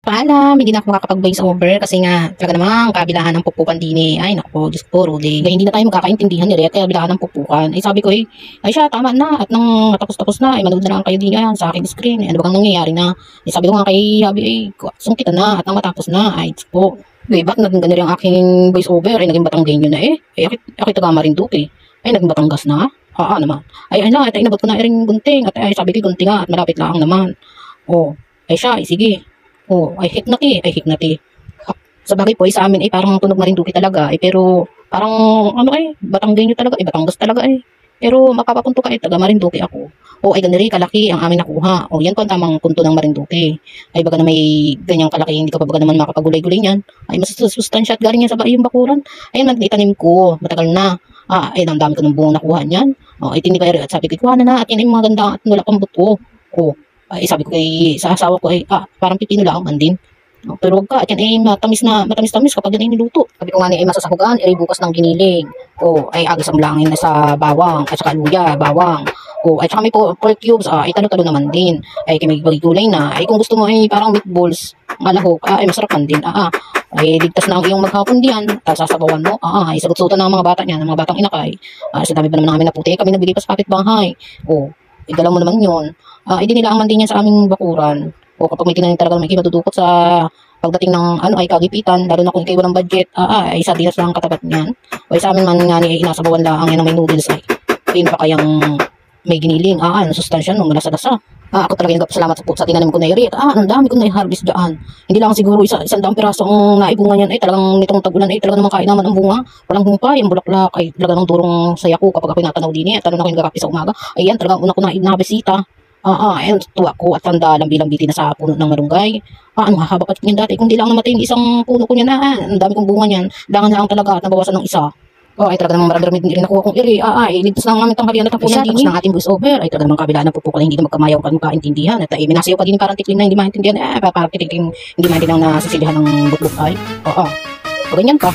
Paalam, hindi na ako makakapag-voice over kasi nga talaga namang kabilaan ng pupukan din eh. Ay nako, Diyos ko, Rudy. Kaya hindi na tayo magkakaintindihan ni Red, kaya kabilaan ng pupukan. Eh sabi ko ay siya, tama na. At nang matapos-tapos na, manood na lang kayo din yan sa aking screen. Ano ba kang nangyayari na? Eh sabi ko nga kay Habi, sungkitan na at nang matapos na. Ay, Diyos ko. Eh, bakit naging ganun ang aking voice over? Ay, naging Batanggenyo na eh. Eh, ako taga Marinduque. Ay, naging Batangas na. Naman. Ay na, at inabot ko na rin gunting. At ay, sabi ko gunting nga at malapit lang naman. Oh, ay siya, ay sige. Oh, ay hiknati, ay hiknati. Sa bagay po, sa amin ay parang tunog Marinduque talaga. Pero parang ano Batanggenyo talaga, Batangas talaga eh. Pero mapapapunto ka taga Marinduque ako. O ay ganun rin kalaki ang amin nakuha. O yan po ang tamang punto ng Marinduque. Ay baga na may ganyang kalaki, hindi ka pa baga naman makapagulay-gulay niyan. Ay mas sustansya at galing yan sa yung bakuran. Ayun, nagtanim ko, matagal na. Ay ang dami ko ng buong nakuha niyan. O ay tinibay at sabi ko, kuha na at yan ay maganda at wala pang buto. O ay sabi ko sa asawa ko parang pipino lang man din. Pero wag ka, at yan ay matamis-tamis kapag yan ay niluto. Sabi ko nga ay masasahugan, ay bukas ng giniling. O ay agas ang langin na sa bawang, at saka luya, bawang. O ay saka may pork cubes, ay talo-talo naman din. Ay may gulay na, ay kung gusto mo ay parang meatballs, malahok, ay masarap man din. Ay ligtas na ang iyong maghapon diyan, sasabawan mo. Ay sagot-sutan ng mga bata niya, ng mga batang inakay. Sa dami pa naman namin na puti, kami nagbigay pa sa kapitbahay. O idala mo naman yun. Idinilaan man din yan sa aming bakuran. O kapag may tinanim talaga may madudukot sa pagdating ng ay kagipitan, lalo na kung ikaw walang budget, ay sa dinas lang katapat niyan. O sa amin man nga ni inasabawan lang yan ng may noodles ay pa kayang may giniling, sustansya nung lasa-lasa. Ako talaga nagpapasalamat sa tinanim ko na iri. Ang dami ko na i-harvest dyan. Hindi lang siguro isang daang piraso ang naibunga niyan ay talagang nitong tag-ulan ay talaga naman kain naman ang bunga. Walang humpay, ang bulaklak ay talaga ng durong saya ko kapag ako'y natanaw din at ako nagkakapi sa umaga. Ayan, talagang una ko na nabisita. Ayan, tuwa ko at tanda lambi-lambitin na sa puno ng marunggay. Ang hahaba pa niyan dati. Kung di lang namatay yung isang puno ko niyan, ang dami kong bunga niyan. Dangan lang talaga at nabawasan ng isa. Ay talaga namang marami din nakuha kong iri. Ligtas lang namin tanghalian at tapunan din. Tapos ng ating voice over. Ay talaga namang kabilaan ng pupukan hindi na magkamayaw ka magkaintindihan. At minasayaw pa din parang tiklin na hindi maintindihan. Parang tiklin hindi maintindihan na nasisilihan ng butlok ay. Ganyan ka.